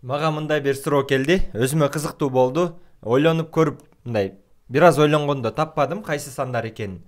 Мага мындай бир суроо келди. Өзүмө кызыктуу болду. Ойлонуп көрүп мындай бир аз ойлонгондо таппадым кайсы сандар экенин.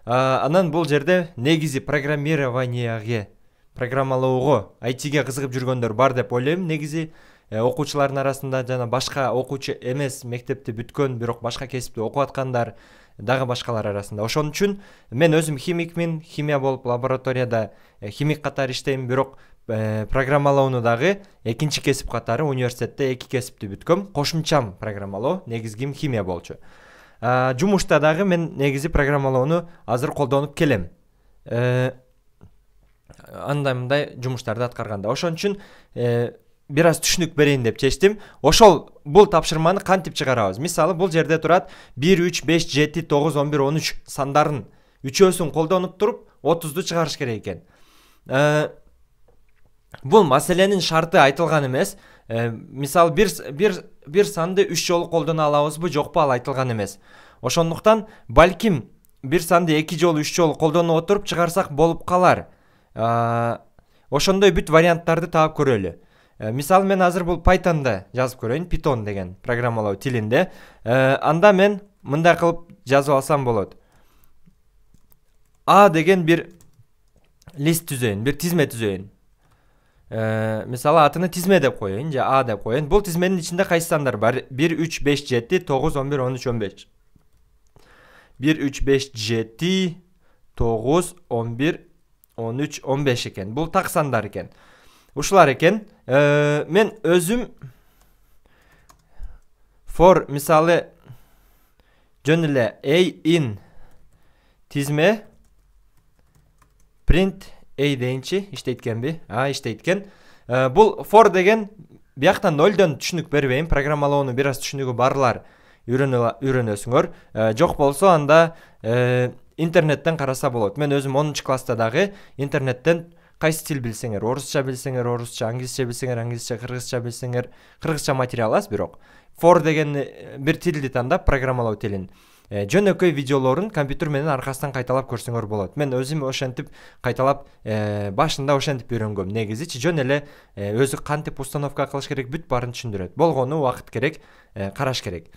Анан бул жерде негизи программированияга, программалоого, ITге кызыгып жүргөндөр бар деп ойлойм. Негизи окуучулардын арасында жана башка окуучу эмес, мектепти бүткөн, бирок башка кесипти окуп аткандар дагы башкалар арасында. Ошон үчүн мен өзүм химикмин, химия болуп лабораторияда химик катары иштейм, бирок программалоону дагы экинчи кесип катары университетте эки кесипти бүткөм. Кошумчам программалоо, негизгим химия болчу. Жумушта дагы мен негизи программалоону азыр колдонуп келем. Андай мындай жумуштарды аткарганда. Ошон үчүн бир аз түшүнүк берейин деп чечтим. Ошол бул тапшырманы кантип чыгарабыз? Мисалы бул жерде турат 1, 3, 5, 7, 9, 11, 13 сандарын үчөөсүн колдонуп туруп 30ду чыгарыш керек экен. Бул маселенин шарты айтылган эмес. Мисалы бир санды 3 жолу колдоно алабызбы, жокпу, ал айтылган эмес. Ошондуктан балким бир санды 2 жолу 3 жолу колдонуп отуруп чыгарсак болуп калар. Ошондой бүт варианттарды таап көрөлү. Мисалы мен азыр бул Python'да жазып көрөйүн, Python деген программалоо тилинде. Анда мен мындай кылып жазып алсам болот. A деген бир лист түзөйүн, бир тизме түзөйүн. Мисалы атыны тизме деп коеюн, же A деп коеюн. Бул тизменин ичинде кайсы сандар бар? 1, 3, 5, 7, 9, 11, 13, 15. 1, 3, 5, 7, 9, 11, 13, 15 экен. Бул так сандар экен. Ушулар экен. Мен өзүм for мисалы жөн эле a in тизме print a дейинчи иштейткенби? Иштейт. Бул for деген бияктан 0дон түшүнүк бербейм. Программалоону бир аз түшүнүгү барлар үйрөнөсүңөр. Жок болсо анда интернеттен караса болот. Мен өзүм 10 класста дагы интернеттен кайсы тил билсеңер, орусча билсеңер, орусча, англисче билсеңер, англисче, кыргызча билсеңер, кыргызча материал аз бирок. For деген бир тилди тандап, программалоо тилин. Жөнөкөй видеолорун компьютер менен аркасынан кайталап көрсөңөр болот. Мен өзүм ошентип кайталап башында ошентип үйрөнгөм. Негизичи жөн эле өзү кантип установка кылыш керек, бүт баарын түшүндүрөт. Болгону убакыт керек, караш керек.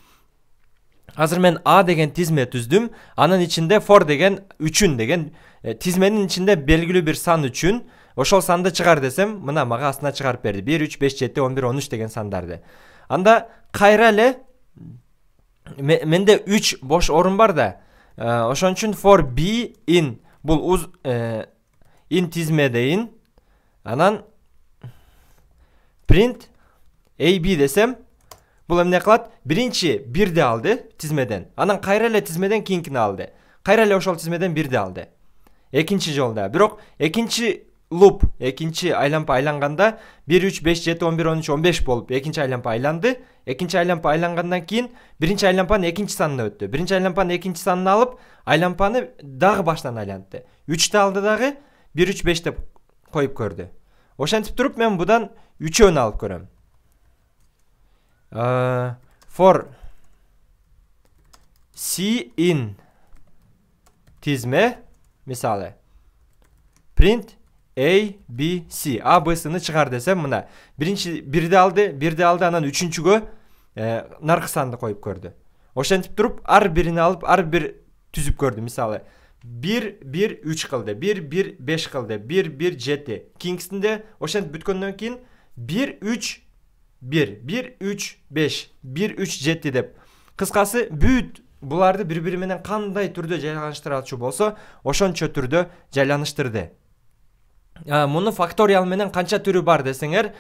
Азыр мен A деген тизме түздүм. Анын ичинде for деген үчүн деген тизменин ичинде белгилүү бир сан үчүн ошол санды чыгар десем, мына мага астына чыгарып берди. 1, 3, 5, 7, 11, 13 деген сандарды. Анда кайра эле менде 3 бош орун бар да. Ошон үчүн for b in бул in тизме дейин. Анан print ab десем, бул эмне кылат? Биринчи бирди алды тизмеден. Анан кайра эле тизмеден кийинкини алды. Кайра эле ошол тизмеден бирди алды. Экинчи жолда. Бирок экинчи луп, экинчи айланпа айланганда 1, 3, 5, 7, 11, 13, 15 болуп экинчи айланпа айланды. Экинчи айланпа айлангандан кийин биринчи айланпанын экинчи санына өттү. Биринчи айланпанын экинчи санын алып, айланпаны дагы баштан айлантты. 3тү алды дагы 1, 3, 5 деп коюп көрдү. Ошентип туруп мен будан 3өөнү алып көрөм. For C in тизме мисалы print A, B, C. A, B'sini чыгар десем, мына биринчи бирди алды, анан үчүнчүгө наркы санды коюп көрдү. Ошентип туруп ар бирини алып, ар бир түзүп көрдү. Мисалы 1, 1, 3 кылды, 1, 1, 5 кылды, 1, 1, 7. Кийинкисинде ошентип бүткөндөн кийин 1, 3, 1, 1, 3, 5, 1, 3, 7 деп. Кыскасы бүт буларды бири-бири менен кандай түрдө жайланыштырачу болсо, ошончо түрдө жайланыштырды. Муну факториал менен канча түрү бар десеңер,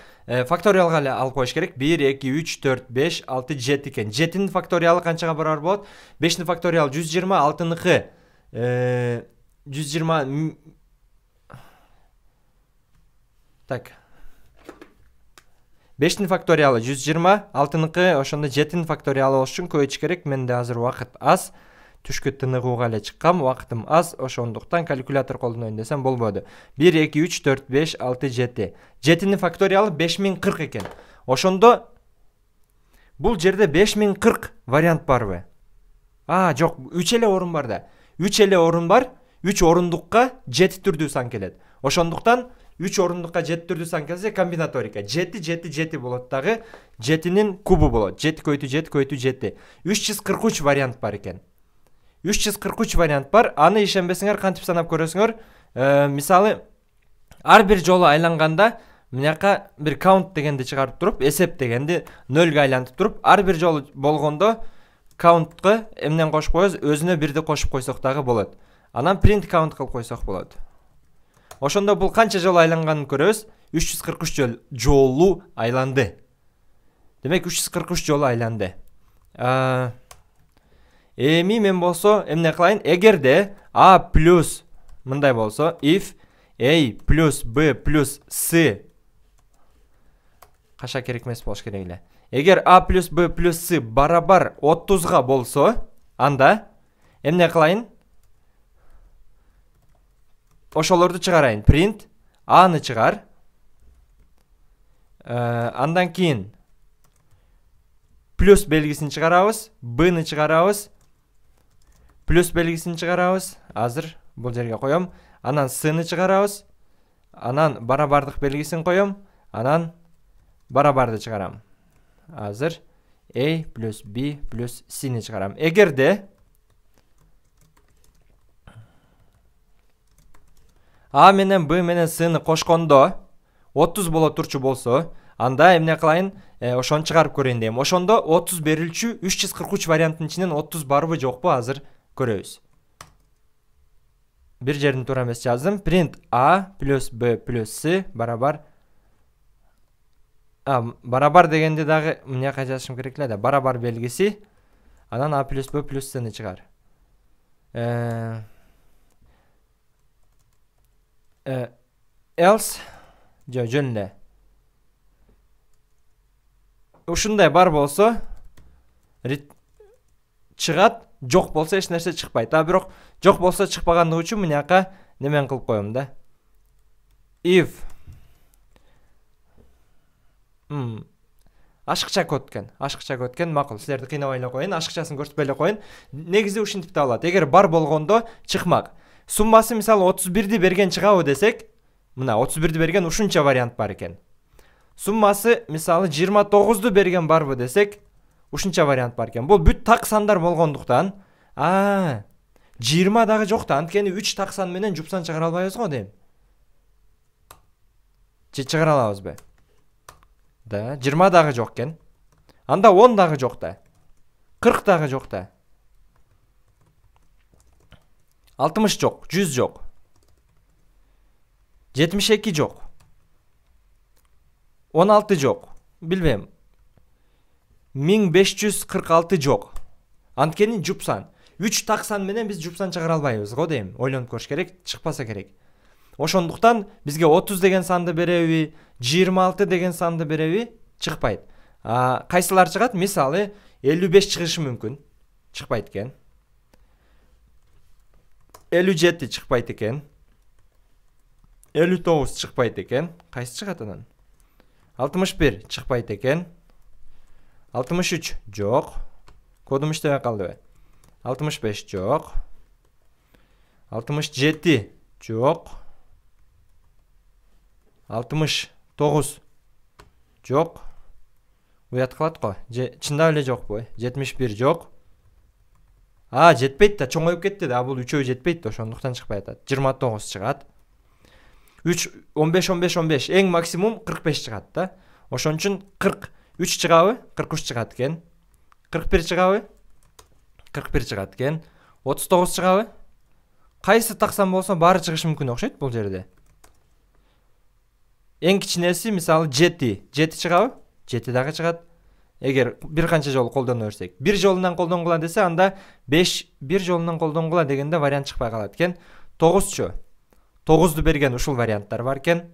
факториалга эле алып коюш керек. 1, 2, 3, 4, 5, 6, 7 экен. 7-нин факториалы канчага барар болот? 5-нин факториалы 120, 6-ныкы 120. Так. 5-нин факториалы 120, 6-ныкы ошондо 7-нин факториалы болуш үчүн көбөйтүш керек. Менде азыр убакыт аз. Түшкү тыныгууга эле чыккам, убакытым аз, ошондуктан калькулятор колдонойм десем болбоду. 1, 2, 3, 4, 5, 6, 7. 7-нин факториалы 5040 экен. Ошондо бул жерде 5040 вариант барбы? Жок, 3 эле орун бар да. 3 эле орун бар, 3 орундукка 7 түрдүү сан келет. Ошондуктан 3 орундукка 7 түрдүү сан келсе комбинаторика. 7 болот дагы 7-нин кубу болот. 7 көйтүү 7. 343 вариант бар экен. 343 вариант бар. Аны ишенбесиңер кантип санап көрөсүңөр? Мисалы ар бир жолу айланганда мынакка бир count дегенди чыгарып туруп, эсеп дегенди 0га айлантып туруп, ар бир жолу болгондо count'ка эмнен кошуп коебуз, өзүнө бирди кошуп койсок дагы болот. Анан print count кылып койсок болот. Ошондо бул канча жолу айланганын көрөбүз. 343 жолу айланды. Демек 343 жолу айланды. Эми мен болсо эмне кылайын? Эгерде A плюс мындай болсо, if A плюс B плюс C каша керек эмес болуш керек эле. Эгер A плюс B плюс C барабар 30га болсо, анда эмне кылайын? Ошолорду чыгарайын. Print A'ны чыгар. Андан кийин плюс белгисин чыгарабыз, B'ны чыгарабыз. Плюс белгисин чыгарабыз. Азыр бул жерге коем. Анан C'ны чыгарабыз. Анан барабардык белгисин коем. Анан барабарды чыгарам. Азыр A плюс B плюс C'ни чыгарам. Эгерде A менен B менен C'ны кошкондо 30 боло турчу болсо, анда эмне кылайын? Ошону чыгарып көрөйүн дейм. Ошондо 30 берилчү 343 варианттын ичинен 30 барбы жокпу азыр көрөбүз. Бир жерин туура эмес жаздым. Print A плюс B плюс C барабар. Барабар дегенде дагы мынакка жазышым керек эле да. Барабар белгиси. Анан A плюс B плюс C'ны чыгар. Else жөн эле. Ушундай бар болсо чыгат, жок болсо эч нерсе чыкпайт. Бирок жок болсо чыкпагандыгы үчүн мынакка немен кылып коем да. If ашыкча код экен, макул. Силерди кыйнабай эле коюн, ашыкчасын көрсөтпөй эле коюн. Негизи ушинтип да болот. Эгер бар болгондо чыкмак. Суммасы мисалы 31ди берген чыгабы десек, мына 31ди берген ушунча вариант бар экен. Суммасы мисалы 29ду берген барбы десек, ушунча вариант бар экен. Бул бүт так сандар болгондуктан, 20 дагы жок да, анткени 3 так сан менен жупсан чыгара албайбыз го дейм. Же чыгара алабызбы? Да, 20 дагы жок экен. Анда 10 дагы жок да. 40 дагы жок да. 60 жок, 100 жок. 72 жок. 16 жок. Билбейм. 1546 жок. Анткени жупсан. 3 так сан менен биз жупсан чыгара албайбыз го дейм. Ойлонуп көрүш керек, чыкпаса керек. Ошондуктан бизге 30 деген санды береби, 26 деген санды береби, чыкпайт. Кайсылар чыгат? Мисалы 55 чыгышы мүмкүн. Чыкпайт экен. 57 чыкпайт экен. 59 чыкпайт экен. Кайсы чыгат анан? 61 чыкпайт экен. 63 жок. Кодум иштебей калдыбы? 65 жок. 67 жок. 69 жок. Уят кылат го. Чындап эле жокпу? 71 жок. Жетпейт да, чоңоюп кетти да. Бул үчөө жетпейт да, ошондуктан чыкпай атат. 29 чыгат. 3 15 15 15 эң максимум 45 чыгат да. Ошон үчүн 43 чыгабы? 43 чыгат экен. 41 чыгабы? 41 чыгат экен. 39 чыгабы? Кайсы таксан болсо баары чыгышы мүмкүн окшойт бул жерде. Эң кичинеси мисалы 7 чыгабы? 7 дагы чыгат. Эгер бир канча жолу колдоно берсек, бир жолунан колдонгула десе, анда 5 бир жолунан колдонгула дегенде вариант чыкпай калат экен. 9чу. 9ду берген ушул варианттар бар экен.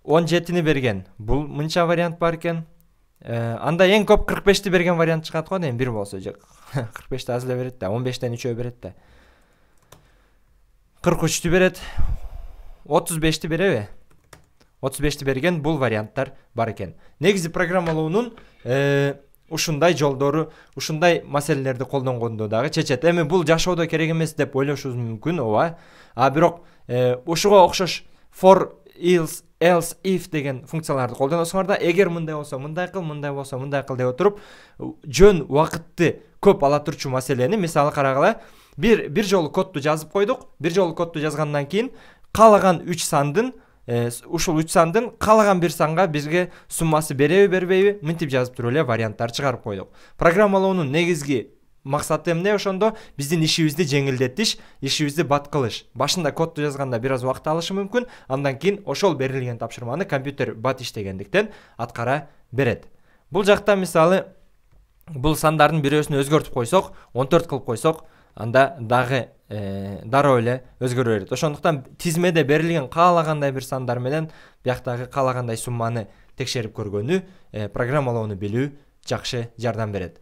17ни берген бул мынча вариант бар экен. Анда эң көп 45ти берген вариант чыгат го дейм, бир болсо. 45ти аз эле берет да, 15тен 3 берет да. 43тү берет. 35ти береби? 35ти берген бул варианттар бар экен. Негизи программалоонун ушундай жолдору, ушундай маселелерди колдонгондо дагы чечет. Эми бул жашоодо керек эмес деп ойлошуңуз мүмкүн, ооба. Бирок ушуга окшош for else if деген функцияларды колдоносуңар да, эгер мындай болсо мындай кыл, мындай болсо мындай кыл деп отуруп, жөн убакытты көп ала турчу маселени, мисалы карагыла, бир жолу кодду жазып койдук. Бир жолу кодду жазгандан кийин каалаган 3 сандын, ушул 3 сандын каалаган бир санга бизге суммасы береби, бербейби, мынтип жазып туруп эле варианттар чыгарып койдук. Программалоонун негизги максаты эмне ошондо? Биздин ишибизди жеңилдетиш, ишибизди баткылыш. Башында кодду жазганда бир аз убакыт алышы мүмкүн, андан кийин ошол берилген тапшырманы компьютер бат иштегендиктен аткара берет. Бул жакта мисалы бул сандардын бирөөсүн өзгөртүп койсок, 14 кылып койсок, анда дагы дароо эле өзгөрө берет. Ошондуктан тизмеде берилген каалагандай бир сандар менен бияктагы каалагандай сумманы текшерип көргөнү, программалоону билүү жакшы жардам берет.